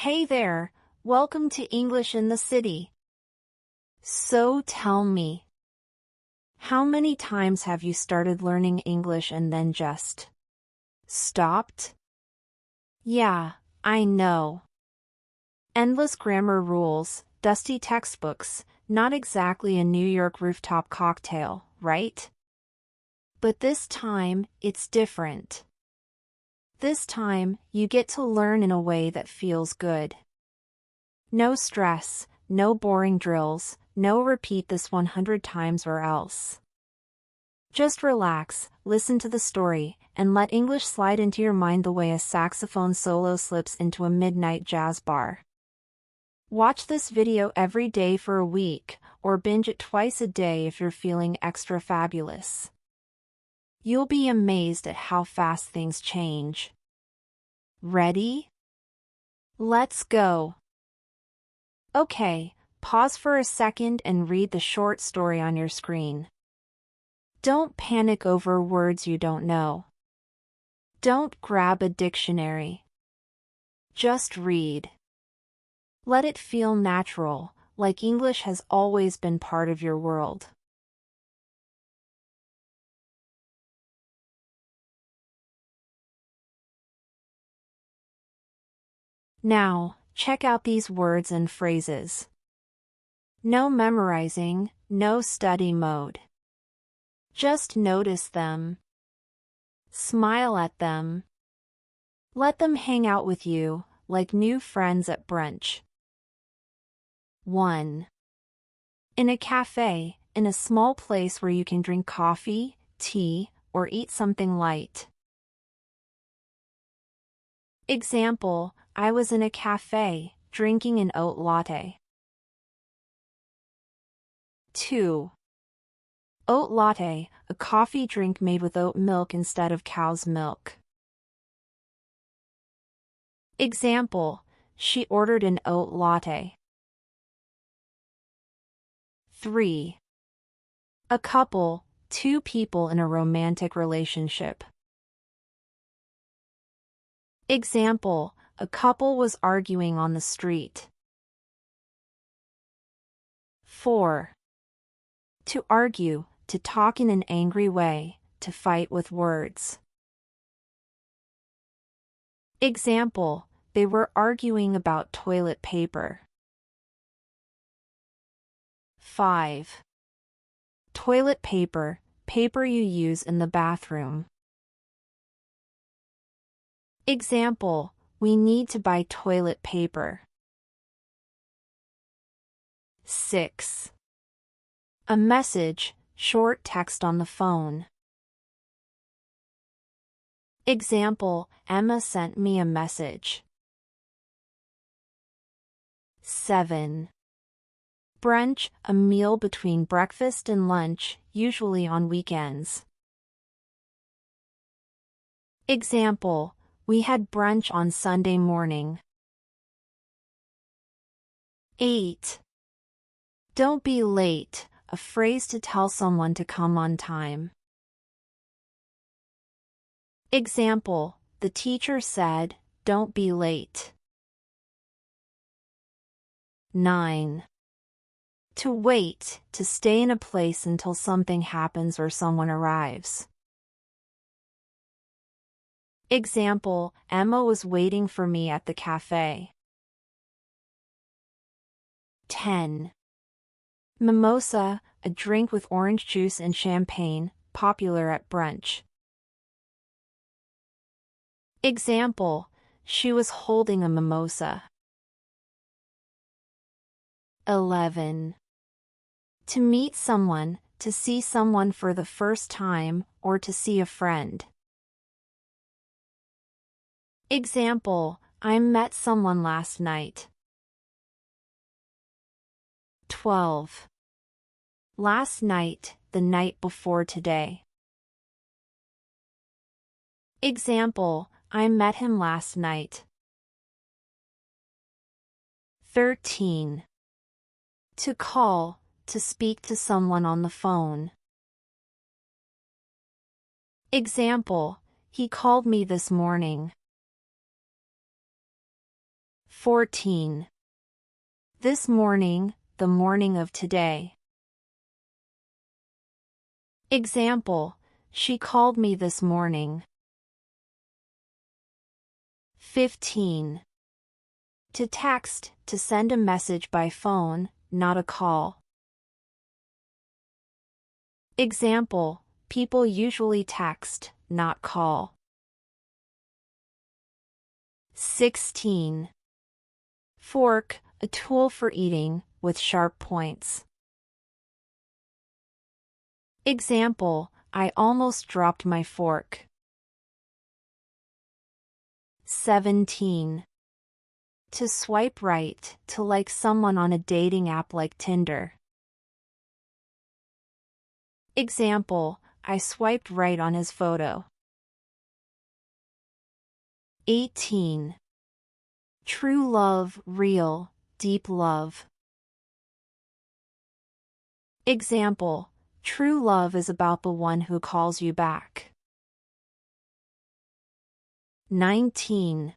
Hey there, welcome to English in the City. So tell me, how many times have you started learning English and then just stopped? Yeah, I know. Endless grammar rules, dusty textbooks, not exactly a New York rooftop cocktail, right? But this time, it's different. This time, you get to learn in a way that feels good. No stress, no boring drills, no repeat this 100 times or else. Just relax, listen to the story, and let English slide into your mind the way a saxophone solo slips into a midnight jazz bar. Watch this video every day for a week, or binge it twice a day if you're feeling extra fabulous. You'll be amazed at how fast things change. Ready? Let's go. Okay, pause for a second and read the short story on your screen. Don't panic over words you don't know. Don't grab a dictionary. Just read. Let it feel natural, like English has always been part of your world. Now, check out these words and phrases. No memorizing, no study mode. Just notice them. Smile at them. Let them hang out with you, like new friends at brunch. 1. In a cafe, in a small place where you can drink coffee, tea, or eat something light. Example, I was in a cafe, drinking an oat latte. 2. Oat latte, a coffee drink made with oat milk instead of cow's milk. Example, she ordered an oat latte. 3. A couple, two people in a romantic relationship. Example, a couple was arguing on the street. 4. To argue, to talk in an angry way, to fight with words. Example, they were arguing about toilet paper. 5. Toilet paper, paper you use in the bathroom. Example, we need to buy toilet paper. 6. A message, short text on the phone. Example, Emma sent me a message. 7. Brunch, a meal between breakfast and lunch, usually on weekends. Example, we had brunch on Sunday morning. 8. Don't be late, a phrase to tell someone to come on time. Example, the teacher said, don't be late. 9. To wait, to stay in a place until something happens or someone arrives. Example, Emma was waiting for me at the cafe. 10. Mimosa, a drink with orange juice and champagne, popular at brunch. Example, she was holding a mimosa. 11. To meet someone, to see someone for the first time, or to see a friend. Example, I met someone last night. 12. Last night, the night before today. Example, I met him last night. 13. To call, to speak to someone on the phone. Example, he called me this morning. 14. This morning, the morning of today. Example, she called me this morning. 15. To text, to send a message by phone, not a call. Example, people usually text, not call. 16. Fork, a tool for eating, with sharp points. Example, I almost dropped my fork. 17. To swipe right, to like someone on a dating app like Tinder. Example, I swiped right on his photo. 18. True love, real, deep love. Example, true love is about the one who calls you back. 19.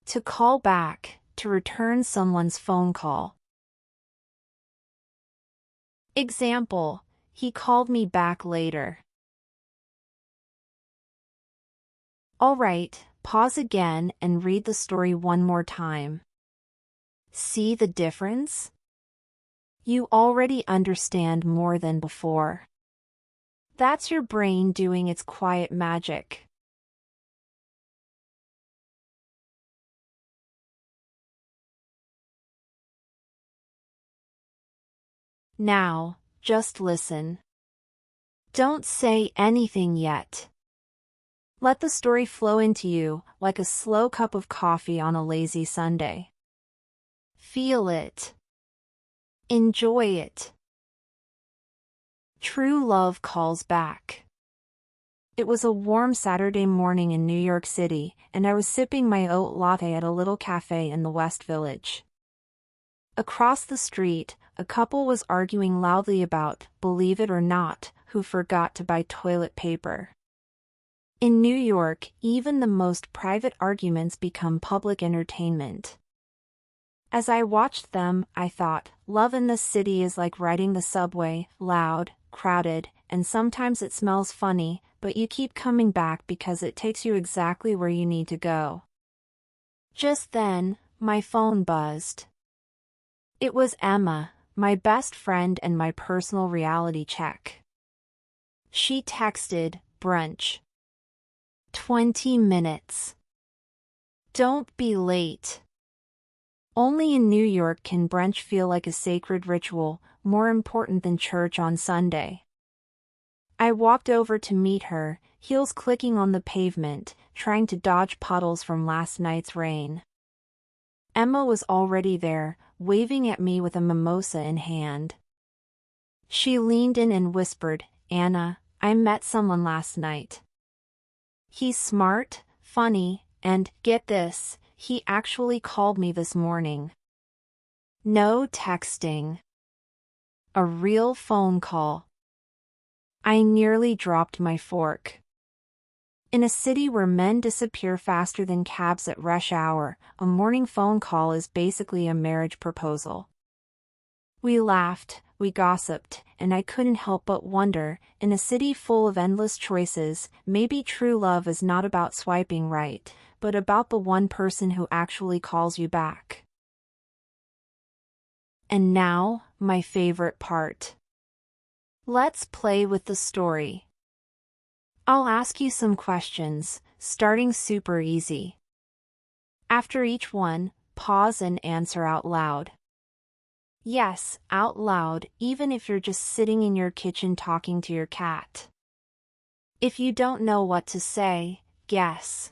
To call back, to return someone's phone call. Example, he called me back later. Alright, pause again and read the story one more time. See the difference? You already understand more than before. That's your brain doing its quiet magic. Now, just listen. Don't say anything yet. Let the story flow into you, like a slow cup of coffee on a lazy Sunday. Feel it. Enjoy it. True love calls back. It was a warm Saturday morning in New York City, and I was sipping my oat latte at a little cafe in the West Village. Across the street, a couple was arguing loudly about, believe it or not, who forgot to buy toilet paper. In New York, even the most private arguments become public entertainment. As I watched them, I thought, love in this city is like riding the subway, loud, crowded, and sometimes it smells funny, but you keep coming back because it takes you exactly where you need to go. Just then, my phone buzzed. It was Emma, my best friend and my personal reality check. She texted, brunch. 20 minutes. Don't be late. Only in New York can brunch feel like a sacred ritual, more important than church on Sunday. I walked over to meet her, heels clicking on the pavement, trying to dodge puddles from last night's rain. Emma was already there, waving at me with a mimosa in hand. She leaned in and whispered, Anna, I met someone last night. He's smart, funny, and, get this, he actually called me this morning. No texting. A real phone call. I nearly dropped my fork. In a city where men disappear faster than cabs at rush hour, a morning phone call is basically a marriage proposal. We laughed, we gossiped, and I couldn't help but wonder, in a city full of endless choices, maybe true love is not about swiping right, but about the one person who actually calls you back. And now, my favorite part. Let's play with the story. I'll ask you some questions, starting super easy. After each one, pause and answer out loud. Yes, out loud, even if you're just sitting in your kitchen talking to your cat. If you don't know what to say, guess.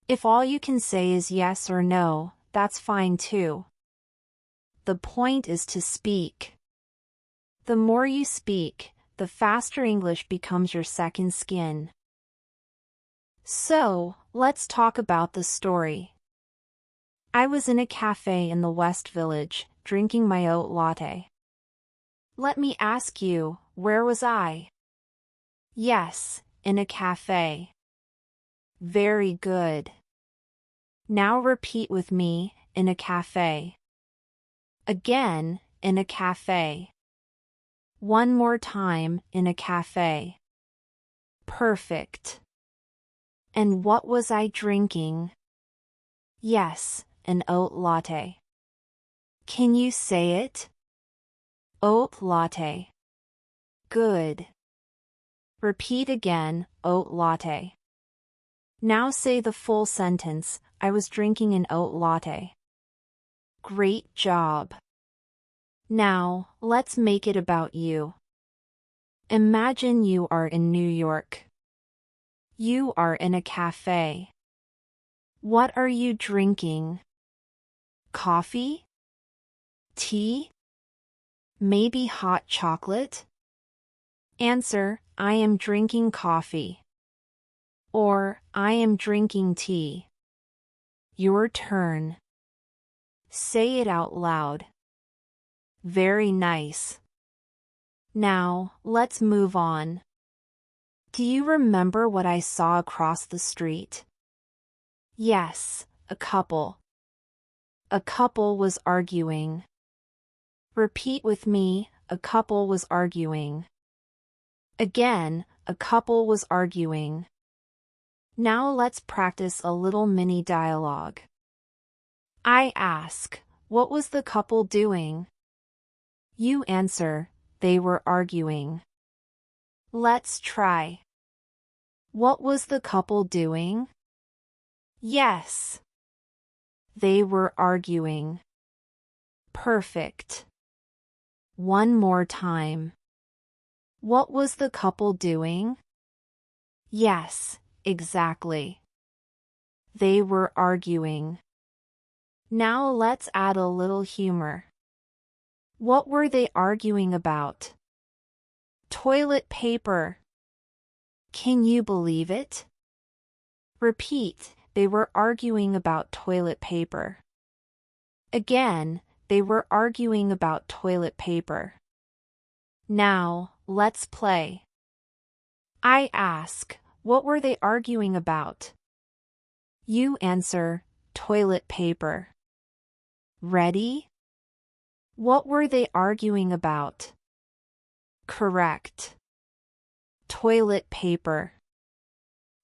If all you can say is yes or no, that's fine too. The point is to speak. The more you speak, the faster English becomes your second skin. So, let's talk about the story. I was in a cafe in the West Village, drinking my oat latte. Let me ask you, where was I? Yes, in a cafe. Very good. Now repeat with me, in a cafe. Again, in a cafe. One more time, in a cafe. Perfect. And what was I drinking? Yes, an oat latte. Can you say it? Oat latte. Good. Repeat again, oat latte. Now say the full sentence, I was drinking an oat latte. Great job. Now, let's make it about you. Imagine you are in New York. You are in a cafe. What are you drinking? Coffee? Tea? Maybe hot chocolate? Answer, I am drinking coffee. Or, I am drinking tea. Your turn. Say it out loud. Very nice. Now, let's move on. Do you remember what I saw across the street? Yes, a couple. A couple was arguing. Repeat with me, a couple was arguing. Again, a couple was arguing. Now let's practice a little mini dialogue. I ask, what was the couple doing? You answer, they were arguing. Let's try. What was the couple doing? Yes. They were arguing. Perfect. One more time. What was the couple doing? Yes, exactly. They were arguing. Now let's add a little humor. What were they arguing about? Toilet paper. Can you believe it? Repeat, they were arguing about toilet paper. Again, they were arguing about toilet paper. Now, let's play. I ask, what were they arguing about? You answer, toilet paper. Ready? What were they arguing about? Correct. Toilet paper.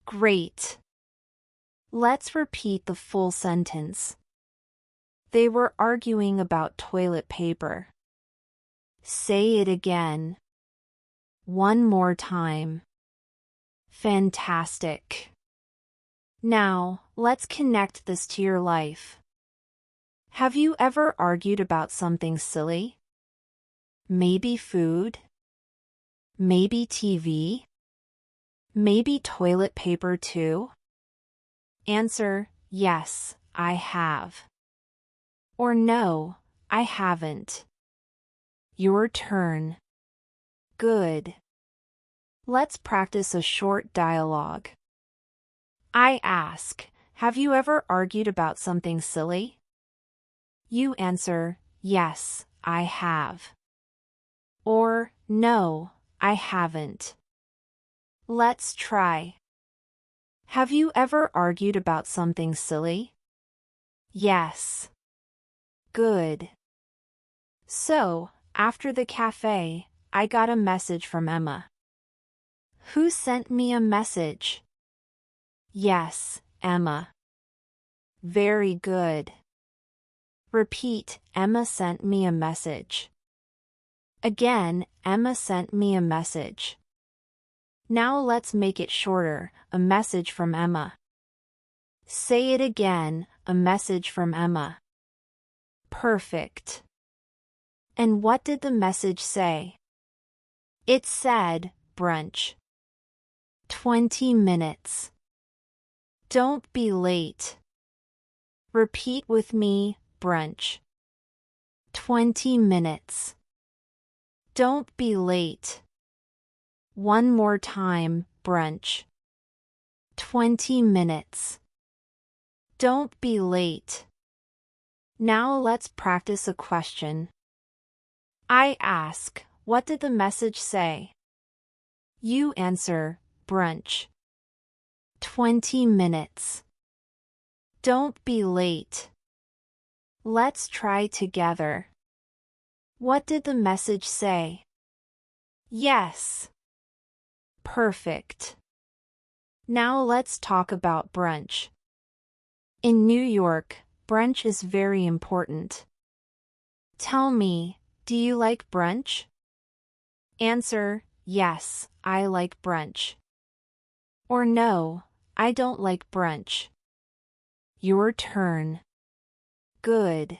Great. Let's repeat the full sentence. They were arguing about toilet paper. Say it again. One more time. Fantastic. Now, let's connect this to your life. Have you ever argued about something silly? Maybe food? Maybe TV? Maybe toilet paper too? Answer, yes, I have. Or no, I haven't. Your turn. Good. Let's practice a short dialogue. I ask, have you ever argued about something silly? You answer, yes, I have. Or, no, I haven't. Let's try. Have you ever argued about something silly? Yes. Good. So, after the cafe, I got a message from Emma. Who sent me a message? Yes, Emma. Very good. Repeat, Emma sent me a message. Again, Emma sent me a message. Now let's make it shorter, a message from Emma. Say it again, a message from Emma. Perfect. And what did the message say? It said, brunch. 20 minutes. Don't be late. Repeat with me, brunch. 20 minutes. Don't be late. One more time, brunch. 20 minutes. Don't be late. Now let's practice a question. I ask, what did the message say? You answer, brunch. 20 minutes. Don't be late. Let's try together. What did the message say? Yes. Perfect. Now let's talk about brunch. In New York, brunch is very important. Tell me, do you like brunch? Answer, yes, I like brunch. Or no, I don't like brunch. Your turn. Good.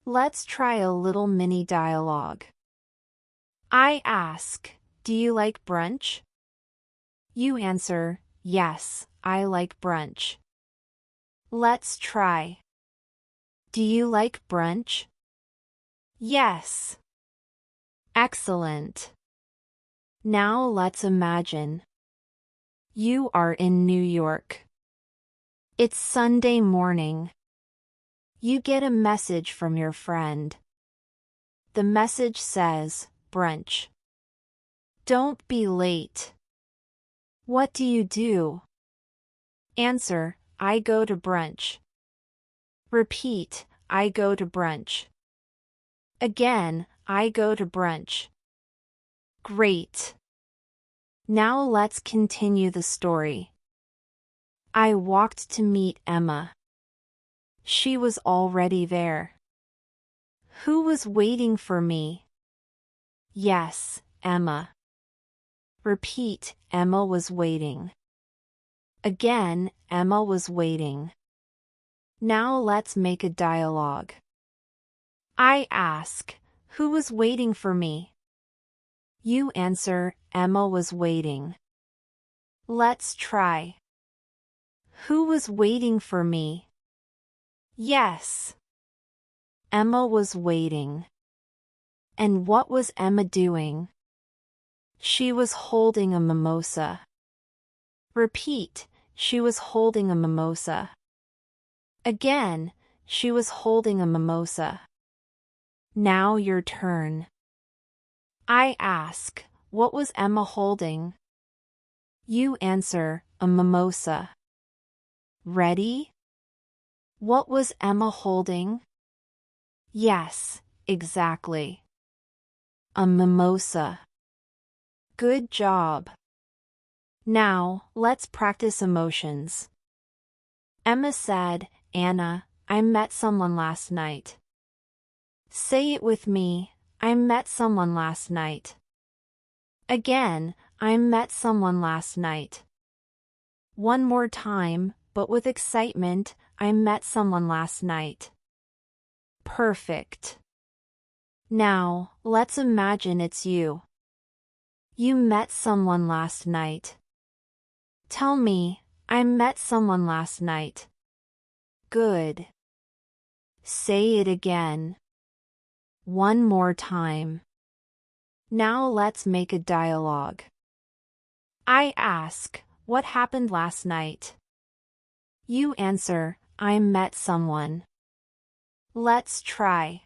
Let's try a little mini dialogue. I ask, do you like brunch? You answer, yes, I like brunch. Let's try. Do you like brunch? Yes. Excellent. Now let's imagine. You are in New York. It's Sunday morning. You get a message from your friend. The message says, brunch. Don't be late. What do you do? Answer, I go to brunch. Repeat, I go to brunch. Again, I go to brunch. Great. Now let's continue the story. I walked to meet Emma. She was already there. Who was waiting for me? Yes, Emma. Repeat, Emma was waiting. Again, Emma was waiting. Now let's make a dialogue. I ask, who was waiting for me? You answer, Emma was waiting. Let's try. Who was waiting for me? Yes. Emma was waiting. And what was Emma doing? She was holding a mimosa. Repeat, she was holding a mimosa. Again, she was holding a mimosa. Now your turn. I ask, what was Emma holding? You answer, a mimosa. Ready? What was Emma holding? Yes, exactly. A mimosa. Good job. Now, let's practice emotions. Emma said, Anna, I met someone last night. Say it with me, I met someone last night. Again, I met someone last night. One more time, but with excitement, I met someone last night. Perfect. Now, let's imagine it's you. You met someone last night. Tell me, I met someone last night. Good. Say it again. One more time. Now let's make a dialogue. I ask, what happened last night? You answer, I met someone. Let's try.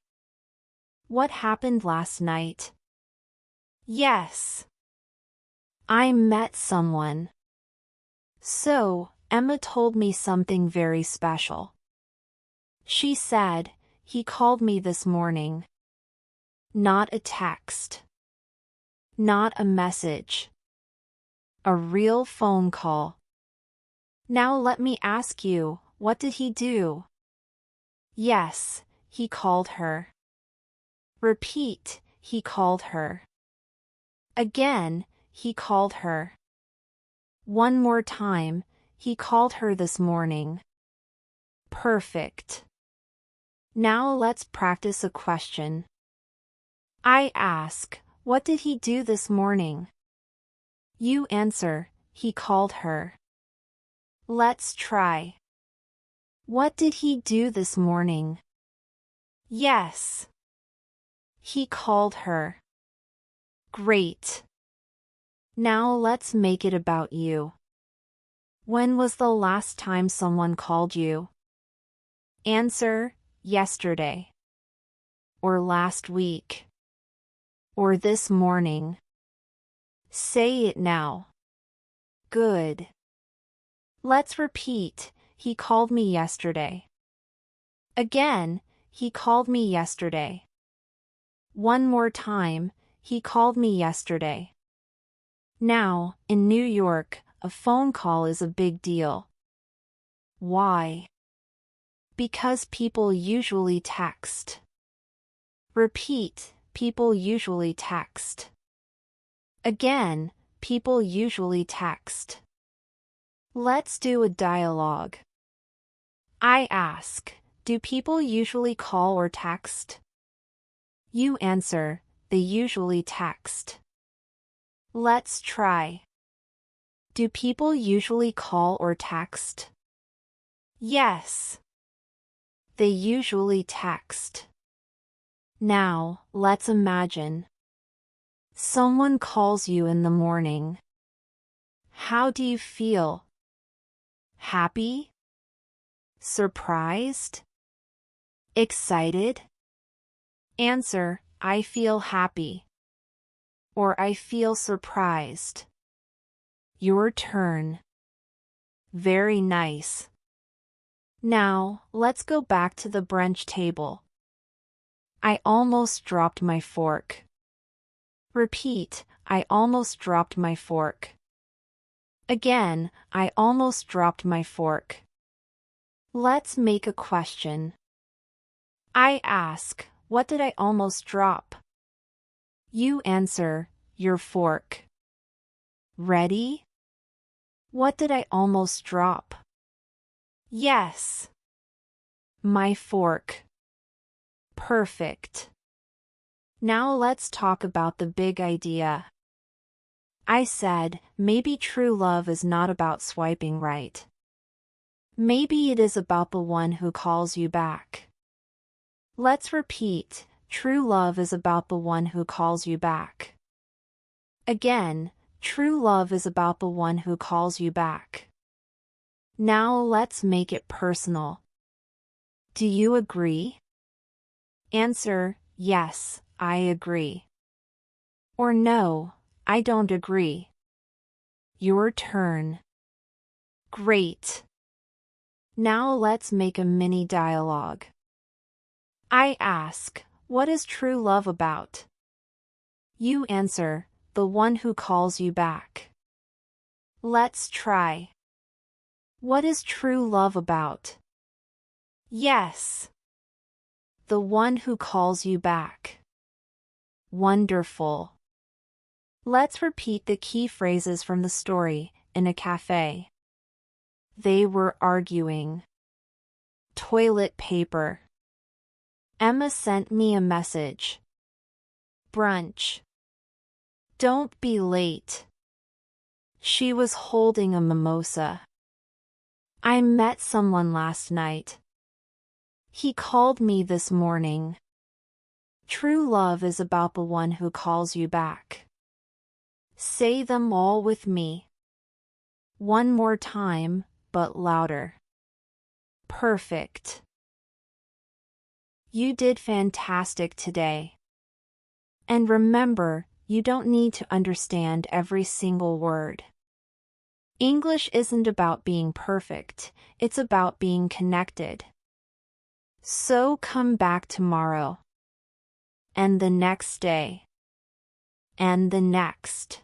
What happened last night? Yes. I met someone. So, Emma told me something very special. She said, he called me this morning. Not a text. Not a message. A real phone call. Now let me ask you, what did he do? Yes, he called her. Repeat, he called her. Again, he called her. One more time, he called her this morning. Perfect. Now let's practice a question. I ask, what did he do this morning? You answer, he called her. Let's try. What did he do this morning? Yes. He called her. Great. Now let's make it about you. When was the last time someone called you? Answer, yesterday. Or last week. Or this morning. Say it now. Good. Let's repeat, he called me yesterday. Again, he called me yesterday. One more time, he called me yesterday. Now, in New York, a phone call is a big deal. Why? Because people usually text. Repeat, people usually text. Again, people usually text. Let's do a dialogue. I ask, do people usually call or text? You answer, they usually text. Let's try. Do people usually call or text? Yes. They usually text. Now, let's imagine. Someone calls you in the morning. How do you feel? Happy? Surprised? Excited? Answer, I feel happy. Or I feel surprised. Your turn. Very nice. Now, let's go back to the brunch table. I almost dropped my fork. Repeat, I almost dropped my fork. Again, I almost dropped my fork. Let's make a question. I ask, what did I almost drop? You answer, your fork. Ready? What did I almost drop? Yes. My fork. Perfect. Now let's talk about the big idea. I said, maybe true love is not about swiping right. Maybe it is about the one who calls you back. Let's repeat, true love is about the one who calls you back. Again, true love is about the one who calls you back. Now let's make it personal. Do you agree? Answer, yes, I agree. Or no, I don't agree. Your turn. Great. Now let's make a mini dialogue. I ask, what is true love about? You answer, the one who calls you back. Let's try. What is true love about? Yes. The one who calls you back. Wonderful. Let's repeat the key phrases from the story, in a cafe. They were arguing. Toilet paper. Emma sent me a message. Brunch. Don't be late. She was holding a mimosa. I met someone last night. He called me this morning. True love is about the one who calls you back. Say them all with me. One more time, but louder. Perfect. You did fantastic today. And remember, you don't need to understand every single word. English isn't about being perfect, it's about being connected. So come back tomorrow. And the next day. And the next.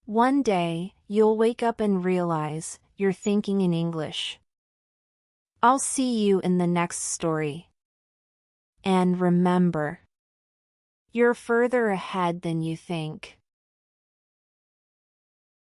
One day, you'll wake up and realize you're thinking in English. I'll see you in the next story. And remember, you're further ahead than you think.